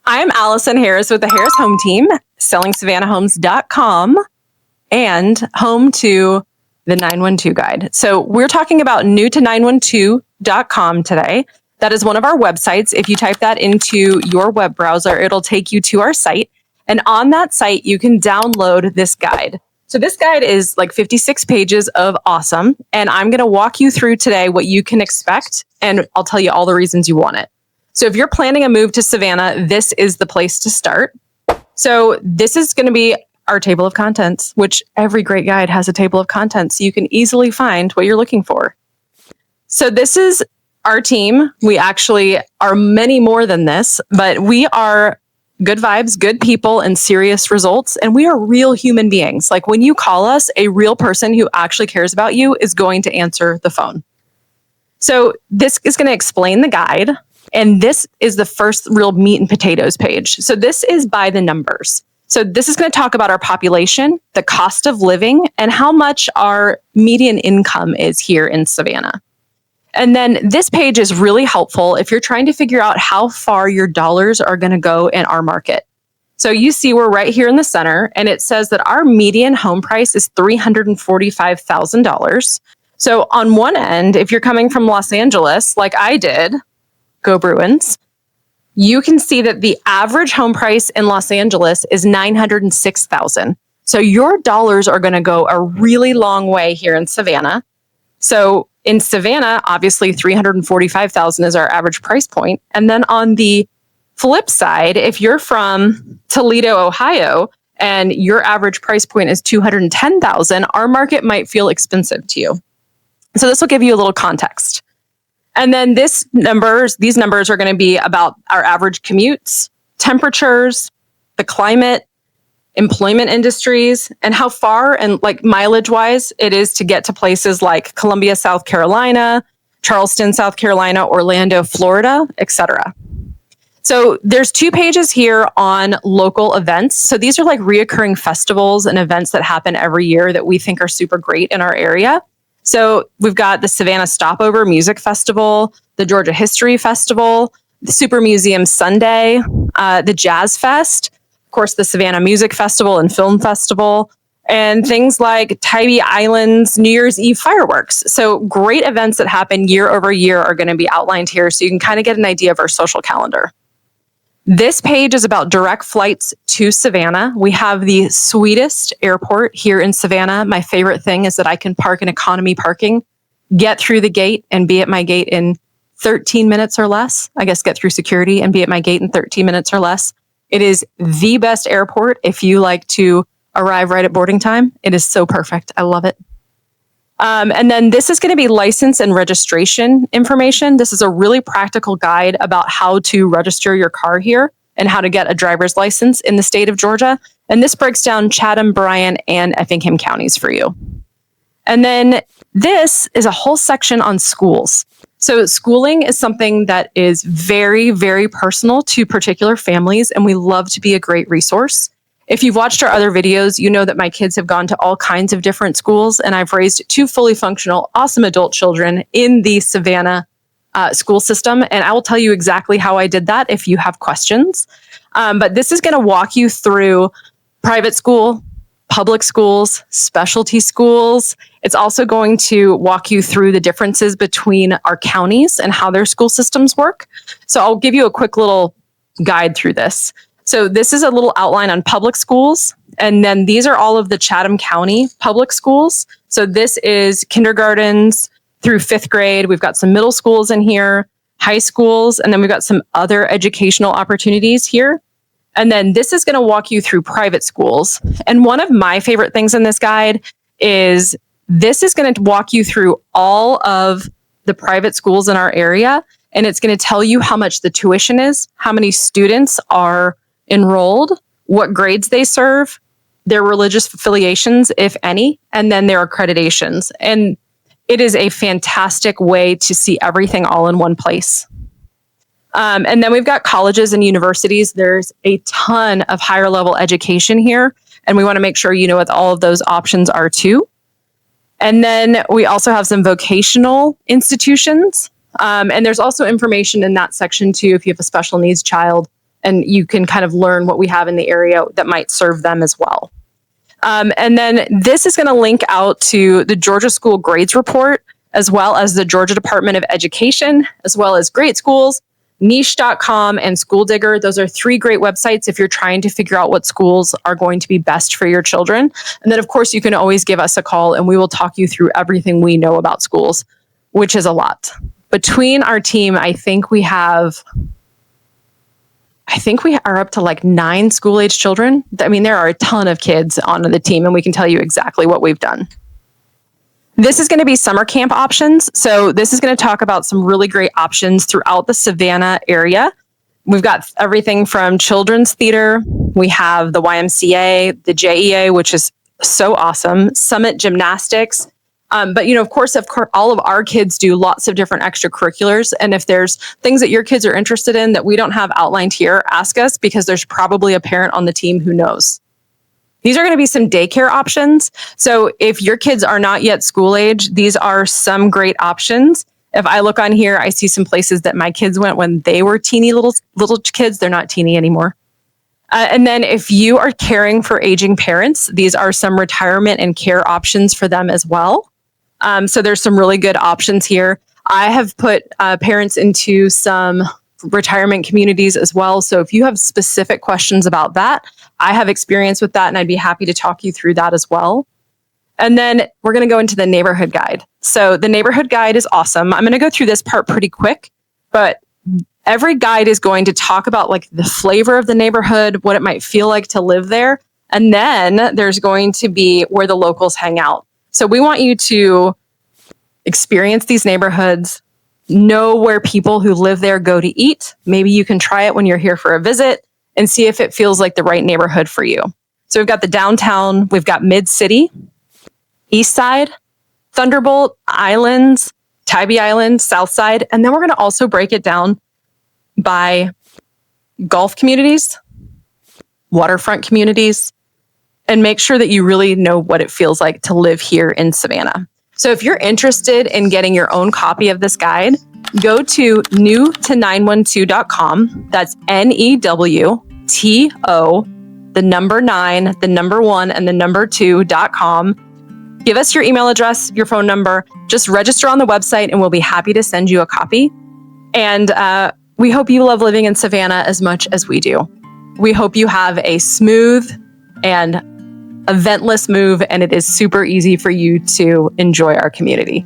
I'm Allison Harris with the Harris Home Team, sellingsavannahhomes.com, and home to the 912 guide. So we're talking about new to 912.com today. That is one of our websites. If you type that into your web browser, it'll take you to our site. And on that site, you can download this guide. So this guide is like 56 pages of awesome. And I'm going to walk you through today what you can expect. And I'll tell you all the reasons you want it. So if you're planning a move to Savannah, this is the place to start. So this is going to be our table of contents, which every great guide has a table of contents. So you can easily find what you're looking for. So this is our team. We actually are many more than this, but we are good vibes, good people, and serious results. And we are real human beings. Like when you call us, a real person who actually cares about you is going to answer the phone. So this is going to explain the guide. And this is the first real meat and potatoes page. So this is by the numbers. So this is going to talk about our population, the cost of living, and how much our median income is here in Savannah. And then this page is really helpful if you're trying to figure out how far your dollars are going to go in our market. So you see we're right here in the center, and it says that our median home price is $345,000. So on one end, if you're coming from Los Angeles, like I did, go Bruins, you can see that the average home price in Los Angeles is $906,000. So your dollars are going to go a really long way here in Savannah. So in Savannah, obviously $345,000 is our average price point. And then on the flip side, if you're from Toledo, Ohio, and your average price point is $210,000, our market might feel expensive to you. So this will give you a little context. And then these numbers are going to be about our average commutes, temperatures, the climate, employment industries, and how far and like mileage wise it is to get to places like Columbia, South Carolina, Charleston, South Carolina, Orlando, Florida, etc. So there's 2 pages here on local events. So these are like reoccurring festivals and events that happen every year that we think are super great in our area. So we've got the Savannah Stopover Music Festival, the Georgia History Festival, the Super Museum Sunday, the Jazz Fest, of course, the Savannah Music Festival and Film Festival, and things like Tybee Island's New Year's Eve fireworks. So great events that happen year over year are going to be outlined here so you can kind of get an idea of our social calendar. This page is about direct flights to Savannah. We have the sweetest airport here in Savannah. My favorite thing is that I can park in economy parking, get through the gate and be at my gate in 13 minutes or less. I guess get through security and be at my gate in 13 minutes or less. It is the best airport if you like to arrive right at boarding time. It is so perfect. I love it. And then this is going to be license and registration information. This is a really practical guide about how to register your car here and how to get a driver's license in the state of Georgia. And this breaks down Chatham, Bryan, and Effingham counties for you. And then this is a whole section on schools. So schooling is something that is very, very personal to particular families, and we love to be a great resource. If you've watched our other videos, you know that my kids have gone to all kinds of different schools, and I've raised 2 fully functional, awesome adult children in the Savannah school system. And I will tell you exactly how I did that if you have questions. But this is going to walk you through private school, public schools, specialty schools. It's also going to walk you through the differences between our counties and how their school systems work. So I'll give you a quick little guide through this. So this is a little outline on public schools. And then these are all of the Chatham County public schools. So this is kindergartens through 5th grade. We've got some middle schools in here, high schools, and then we've got some other educational opportunities here. And then this is going to walk you through private schools. And one of my favorite things in this guide is this is going to walk you through all of the private schools in our area. And it's going to tell you how much the tuition is, how many students are enrolled, what grades they serve, their religious affiliations, if any, and then their accreditations. And it is a fantastic way to see everything all in one place. And then we've got colleges and universities. There's a ton of higher level education here, and we want to make sure you know what all of those options are too. And then we also have some vocational institutions. And there's also information in that section too if you have a special needs child and you can kind of learn what we have in the area that might serve them as well. And then this is going to link out to the Georgia School Grades Report, as well as the Georgia Department of Education, as well as Great Schools, niche.com, and School Digger. Those are 3 great websites if you're trying to figure out what schools are going to be best for your children. And then, of course, you can always give us a call and we will talk you through everything we know about schools, which is a lot. Between our team, I think we are up to like 9 school-age children. I mean, there are a ton of kids on the team, and we can tell you exactly what we've done. This is going to be summer camp options. So this is going to talk about some really great options throughout the Savannah area. We've got everything from children's theater. We have the YMCA, the JEA, which is so awesome, Summit Gymnastics. But, of course, all of our kids do lots of different extracurriculars. And if there's things that your kids are interested in that we don't have outlined here, ask us, because there's probably a parent on the team who knows. These are going to be some daycare options. So if your kids are not yet school age, these are some great options. If I look on here, I see some places that my kids went when they were teeny little kids. They're not teeny anymore. And then if you are caring for aging parents, these are some retirement and care options for them as well. So there's some really good options here. I have put parents into some retirement communities as well. So if you have specific questions about that, I have experience with that, and I'd be happy to talk you through that as well. And then we're going to go into the neighborhood guide. So the neighborhood guide is awesome. I'm going to go through this part pretty quick, but every guide is going to talk about like the flavor of the neighborhood, what it might feel like to live there. And then there's going to be where the locals hang out. So we want you to experience these neighborhoods, know where people who live there go to eat. Maybe you can try it when you're here for a visit and see if it feels like the right neighborhood for you. So we've got the downtown, we've got Mid-City, East Side, Thunderbolt, Islands, Tybee Island, South Side, and then we're going to also break it down by golf communities, waterfront communities, and make sure that you really know what it feels like to live here in Savannah. So if you're interested in getting your own copy of this guide, go to newto912.com. That's NEWTO, the number 9, the number 1, and the number 2.com. Give us your email address, your phone number. Just register on the website, and we'll be happy to send you a copy. And we hope you love living in Savannah as much as we do. We hope you have a smooth and eventless move, and it is super easy for you to enjoy our community.